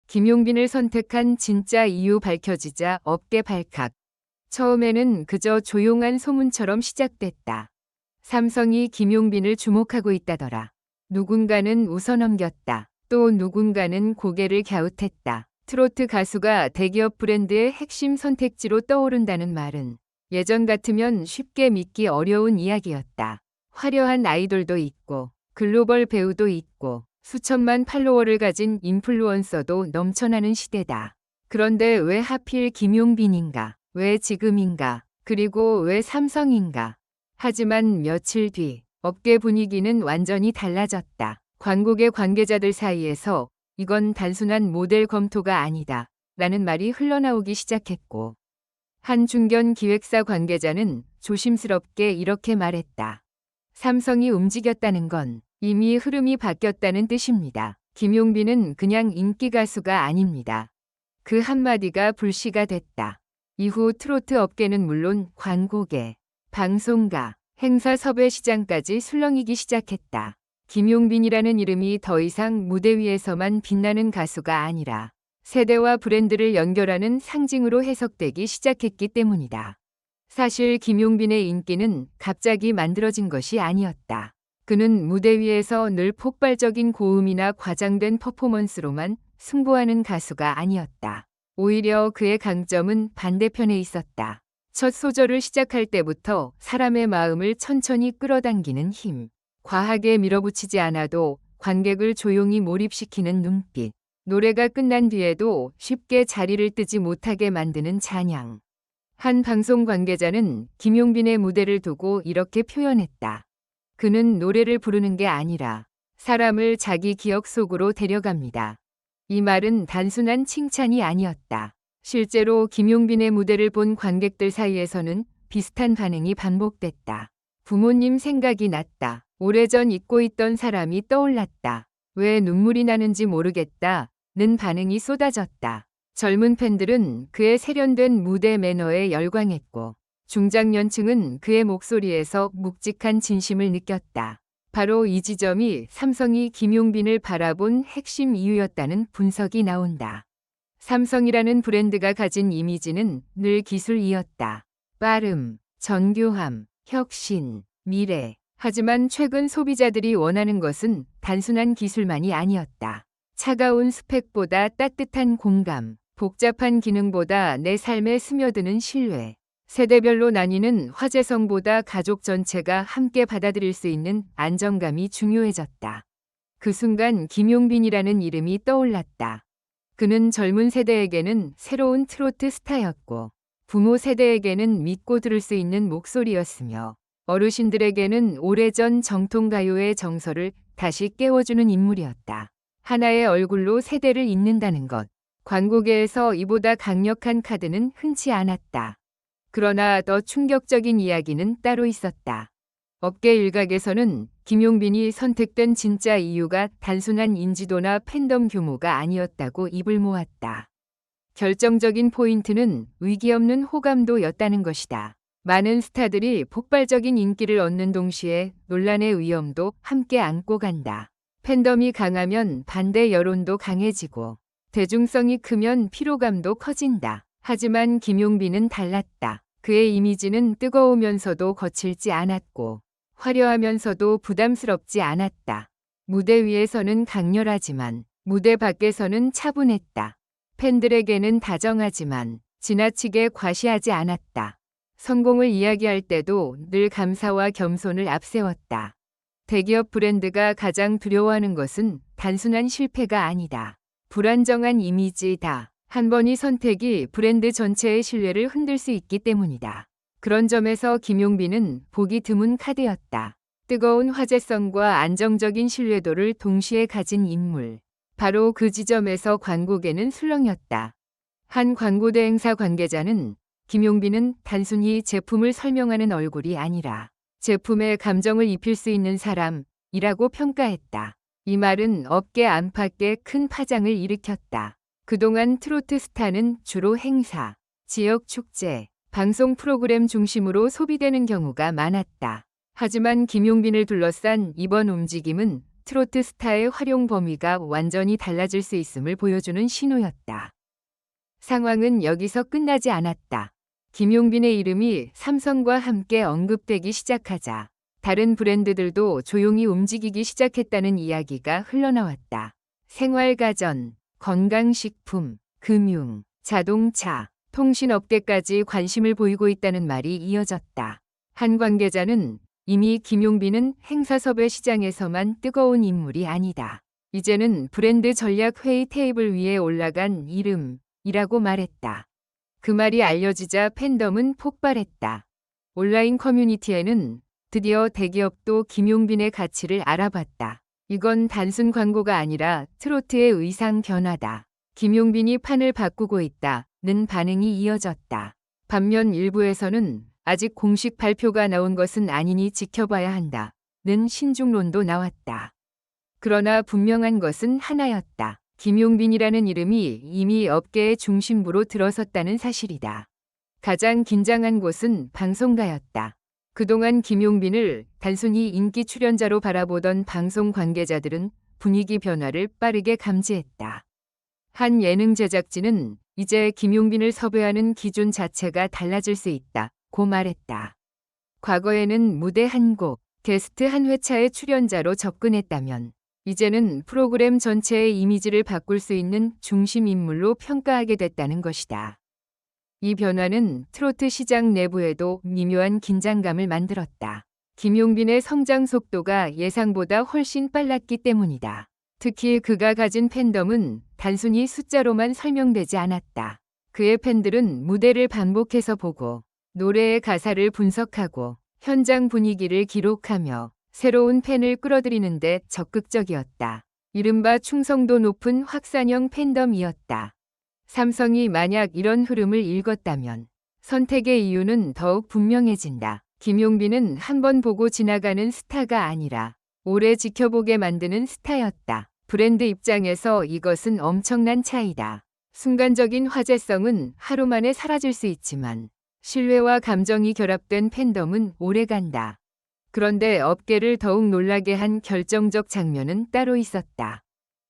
김용빈을 선택한 진짜 이유 밝혀지자 업계 발칵. 처음에는 그저 조용한 소문처럼 시작됐다. 삼성이 김용빈을 주목하고 있다더라. 누군가는 웃어넘겼다. 또 누군가는 고개를 갸웃했다. 트로트 가수가 대기업 브랜드의 핵심 선택지로 떠오른다는 말은 예전 같으면 쉽게 믿기 어려운 이야기였다. 화려한 아이돌도 있고 글로벌 배우도 있고 수천만 팔로워를 가진 인플루언서도 넘쳐나는 시대다. 그런데 왜 하필 김용빈인가? 왜 지금인가? 그리고 왜 삼성인가? 하지만 며칠 뒤 업계 분위기는 완전히 달라졌다. 관국의 관계자들 사이에서 이건 단순한 모델 검토가 아니다 라는 말이 흘러나오기 시작했고, 한 중견 기획사 관계자는 조심스럽게 이렇게 말했다. 삼성이 움직였다는 건 이미 흐름이 바뀌었다는 뜻입니다. 김용빈은 그냥 인기 가수가 아닙니다. 그 한마디가 불씨가 됐다. 이후 트로트 업계는 물론 광고계, 방송가, 행사 섭외 시장까지 술렁이기 시작했다. 김용빈이라는 이름이 더 이상 무대 위에서만 빛나는 가수가 아니라 세대와 브랜드를 연결하는 상징으로 해석되기 시작했기 때문이다. 사실 김용빈의 인기는 갑자기 만들어진 것이 아니었다. 그는 무대 위에서 늘 폭발적인 고음이나 과장된 퍼포먼스로만 승부하는 가수가 아니었다. 오히려 그의 강점은 반대편에 있었다. 첫 소절을 시작할 때부터 사람의 마음을 천천히 끌어당기는 힘. 과하게 밀어붙이지 않아도 관객을 조용히 몰입시키는 눈빛. 노래가 끝난 뒤에도 쉽게 자리를 뜨지 못하게 만드는 잔향. 한 방송 관계자는 김용빈의 무대를 두고 이렇게 표현했다. 그는 노래를 부르는 게 아니라 사람을 자기 기억 속으로 데려갑니다. 이 말은 단순한 칭찬이 아니었다. 실제로 김용빈의 무대를 본 관객들 사이에서는 비슷한 반응이 반복됐다. 부모님 생각이 났다. 오래전 잊고 있던 사람이 떠올랐다. 왜 눈물이 나는지 모르겠다. 는 반응이 쏟아졌다. 젊은 팬들은 그의 세련된 무대 매너에 열광했고, 중장년층은 그의 목소리에서 묵직한 진심을 느꼈다. 바로 이 지점이 삼성이 김용빈을 바라본 핵심 이유였다는 분석이 나온다. 삼성이라는 브랜드가 가진 이미지는 늘 기술이었다. 빠름, 정교함, 혁신, 미래. 하지만 최근 소비자들이 원하는 것은 단순한 기술만이 아니었다. 차가운 스펙보다 따뜻한 공감, 복잡한 기능보다 내 삶에 스며드는 신뢰. 세대별로 나뉘는 화제성보다 가족 전체가 함께 받아들일 수 있는 안정감이 중요해졌다. 그 순간 김용빈이라는 이름이 떠올랐다. 그는 젊은 세대에게는 새로운 트로트 스타였고, 부모 세대에게는 믿고 들을 수 있는 목소리였으며, 어르신들에게는 오래전 정통가요의 정서를 다시 깨워주는 인물이었다. 하나의 얼굴로 세대를 잇는다는 것. 광고계에서 이보다 강력한 카드는 흔치 않았다. 그러나 더 충격적인 이야기는 따로 있었다. 업계 일각에서는 김용빈이 선택된 진짜 이유가 단순한 인지도나 팬덤 규모가 아니었다고 입을 모았다. 결정적인 포인트는 위기 없는 호감도였다는 것이다. 많은 스타들이 폭발적인 인기를 얻는 동시에 논란의 위험도 함께 안고 간다. 팬덤이 강하면 반대 여론도 강해지고, 대중성이 크면 피로감도 커진다. 하지만 김용빈은 달랐다. 그의 이미지는 뜨거우면서도 거칠지 않았고, 화려하면서도 부담스럽지 않았다. 무대 위에서는 강렬하지만 무대 밖에서는 차분했다. 팬들에게는 다정하지만 지나치게 과시하지 않았다. 성공을 이야기할 때도 늘 감사와 겸손을 앞세웠다. 대기업 브랜드가 가장 두려워하는 것은 단순한 실패가 아니다. 불안정한 이미지다. 한 번의 선택이 브랜드 전체의 신뢰를 흔들 수 있기 때문이다. 그런 점에서 김용빈은 보기 드문 카드였다. 뜨거운 화제성과 안정적인 신뢰도를 동시에 가진 인물. 바로 그 지점에서 광고계는 술렁였다. 한 광고대 행사 관계자는 김용빈은 단순히 제품을 설명하는 얼굴이 아니라 제품에 감정을 입힐 수 있는 사람이라고 평가했다. 이 말은 업계 안팎에 큰 파장을 일으켰다. 그동안 트로트 스타는 주로 행사, 지역 축제, 방송 프로그램 중심으로 소비되는 경우가 많았다. 하지만 김용빈을 둘러싼 이번 움직임은 트로트 스타의 활용 범위가 완전히 달라질 수 있음을 보여주는 신호였다. 상황은 여기서 끝나지 않았다. 김용빈의 이름이 삼성과 함께 언급되기 시작하자 다른 브랜드들도 조용히 움직이기 시작했다는 이야기가 흘러나왔다. 생활가전, 건강식품, 금융, 자동차, 통신업계까지 관심을 보이고 있다는 말이 이어졌다. 한 관계자는 이미 김용빈은 행사섭외 시장에서만 뜨거운 인물이 아니다. 이제는 브랜드 전략 회의 테이블 위에 올라간 이름이라고 말했다. 그 말이 알려지자 팬덤은 폭발했다. 온라인 커뮤니티에는 드디어 대기업도 김용빈의 가치를 알아봤다. 이건 단순 광고가 아니라 트로트의 의상 변화다. 김용빈이 판을 바꾸고 있다는 반응이 이어졌다. 반면 일부에서는 아직 공식 발표가 나온 것은 아니니 지켜봐야 한다는 신중론도 나왔다. 그러나 분명한 것은 하나였다. 김용빈이라는 이름이 이미 업계의 중심부로 들어섰다는 사실이다. 가장 긴장한 곳은 방송가였다. 그동안 김용빈을 단순히 인기 출연자로 바라보던 방송 관계자들은 분위기 변화를 빠르게 감지했다. 한 예능 제작진은 이제 김용빈을 섭외하는 기준 자체가 달라질 수 있다고 말했다. 과거에는 무대 한 곡, 게스트 한 회차의 출연자로 접근했다면 이제는 프로그램 전체의 이미지를 바꿀 수 있는 중심 인물로 평가하게 됐다는 것이다. 이 변화는 트로트 시장 내부에도 미묘한 긴장감을 만들었다. 김용빈의 성장 속도가 예상보다 훨씬 빨랐기 때문이다. 특히 그가 가진 팬덤은 단순히 숫자로만 설명되지 않았다. 그의 팬들은 무대를 반복해서 보고 노래의 가사를 분석하고 현장 분위기를 기록하며 새로운 팬을 끌어들이는 데 적극적이었다. 이른바 충성도 높은 확산형 팬덤이었다. 삼성이 만약 이런 흐름을 읽었다면 선택의 이유는 더욱 분명해진다. 김용빈은 한 번 보고 지나가는 스타가 아니라 오래 지켜보게 만드는 스타였다. 브랜드 입장에서 이것은 엄청난 차이다. 순간적인 화제성은 하루 만에 사라질 수 있지만 신뢰와 감정이 결합된 팬덤은 오래간다. 그런데 업계를 더욱 놀라게 한 결정적 장면은 따로 있었다.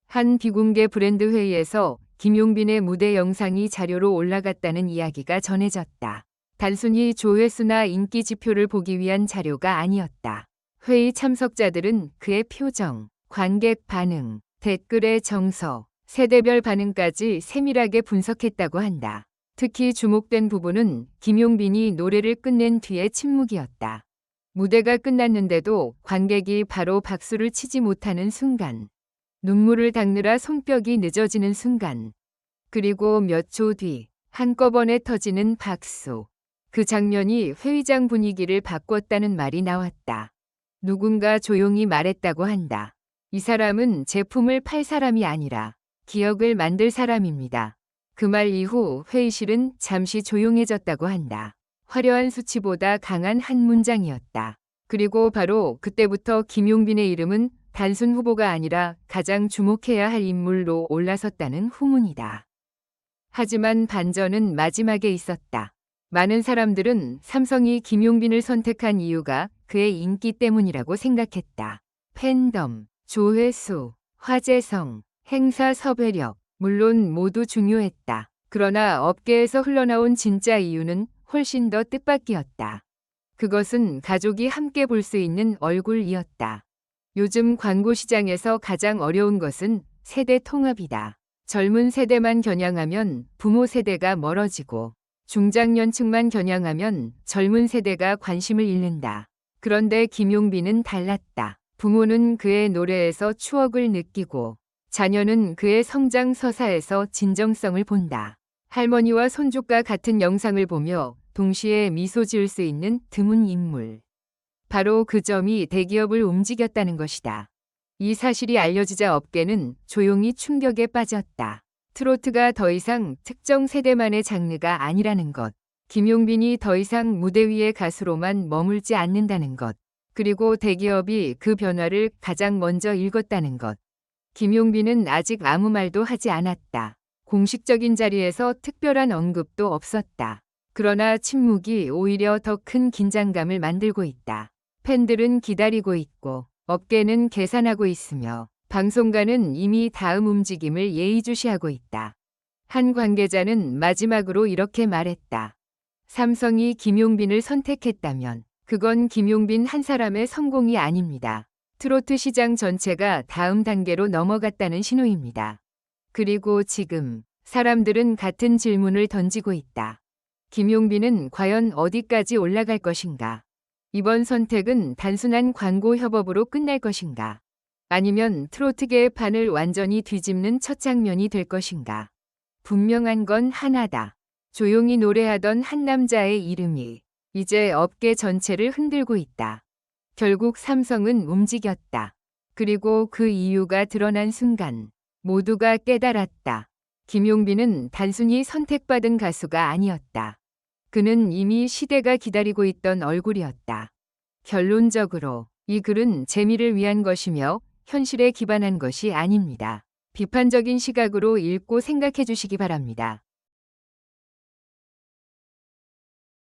한 비공개 브랜드 회의에서 김용빈의 무대 영상이 자료로 올라갔다는 이야기가 전해졌다. 단순히 조회수나 인기 지표를 보기 위한 자료가 아니었다. 회의 참석자들은 그의 표정, 관객 반응, 댓글의 정서, 세대별 반응까지 세밀하게 분석했다고 한다. 특히 주목된 부분은 김용빈이 노래를 끝낸 뒤의 침묵이었다. 무대가 끝났는데도 관객이 바로 박수를 치지 못하는 순간, 눈물을 닦느라 손뼉이 늦어지는 순간, 그리고 몇 초 뒤 한꺼번에 터지는 박수. 그 장면이 회의장 분위기를 바꿨다는 말이 나왔다. 누군가 조용히 말했다고 한다. 이 사람은 제품을 팔 사람이 아니라 기억을 만들 사람입니다. 그 말 이후 회의실은 잠시 조용해졌다고 한다. 화려한 수치보다 강한 한 문장이었다. 그리고 바로 그때부터 김용빈의 이름은 단순 후보가 아니라 가장 주목해야 할 인물로 올라섰다는 후문이다. 하지만 반전은 마지막에 있었다. 많은 사람들은 삼성이 김용빈을 선택한 이유가 그의 인기 때문이라고 생각했다. 팬덤, 조회수, 화제성, 행사 섭외력, 물론 모두 중요했다. 그러나 업계에서 흘러나온 진짜 이유는 훨씬 더 뜻밖이었다. 그것은 가족이 함께 볼 수 있는 얼굴이었다. 요즘 광고 시장에서 가장 어려운 것은 세대 통합이다. 젊은 세대만 겨냥하면 부모 세대가 멀어지고 중장년층만 겨냥하면 젊은 세대가 관심을 잃는다. 그런데 김용빈은 달랐다. 부모는 그의 노래에서 추억을 느끼고 자녀는 그의 성장 서사에서 진정성을 본다. 할머니와 손주가 같은 영상을 보며 동시에 미소 지을 수 있는 드문 인물. 바로 그 점이 대기업을 움직였다는 것이다. 이 사실이 알려지자 업계는 조용히 충격에 빠졌다. 트로트가 더 이상 특정 세대만의 장르가 아니라는 것. 김용빈이 더 이상 무대 위의 가수로만 머물지 않는다는 것. 그리고 대기업이 그 변화를 가장 먼저 읽었다는 것. 김용빈은 아직 아무 말도 하지 않았다. 공식적인 자리에서 특별한 언급도 없었다. 그러나 침묵이 오히려 더 큰 긴장감을 만들고 있다. 팬들은 기다리고 있고 업계는 계산하고 있으며 방송가는 이미 다음 움직임을 예의주시하고 있다. 한 관계자는 마지막으로 이렇게 말했다. 삼성이 김용빈을 선택했다면 그건 김용빈 한 사람의 성공이 아닙니다. 트로트 시장 전체가 다음 단계로 넘어갔다는 신호입니다. 그리고 지금 사람들은 같은 질문을 던지고 있다. 김용빈은 과연 어디까지 올라갈 것인가? 이번 선택은 단순한 광고 협업으로 끝날 것인가? 아니면 트로트계의 판을 완전히 뒤집는 첫 장면이 될 것인가? 분명한 건 하나다. 조용히 노래하던 한 남자의 이름이 이제 업계 전체를 흔들고 있다. 결국 삼성은 움직였다. 그리고 그 이유가 드러난 순간 모두가 깨달았다. 김용빈은 단순히 선택받은 가수가 아니었다. 그는 이미 시대가 기다리고 있던 얼굴이었다. 결론적으로 이 글은 재미를 위한 것이며 현실에 기반한 것이 아닙니다. 비판적인 시각으로 읽고 생각해 주시기 바랍니다.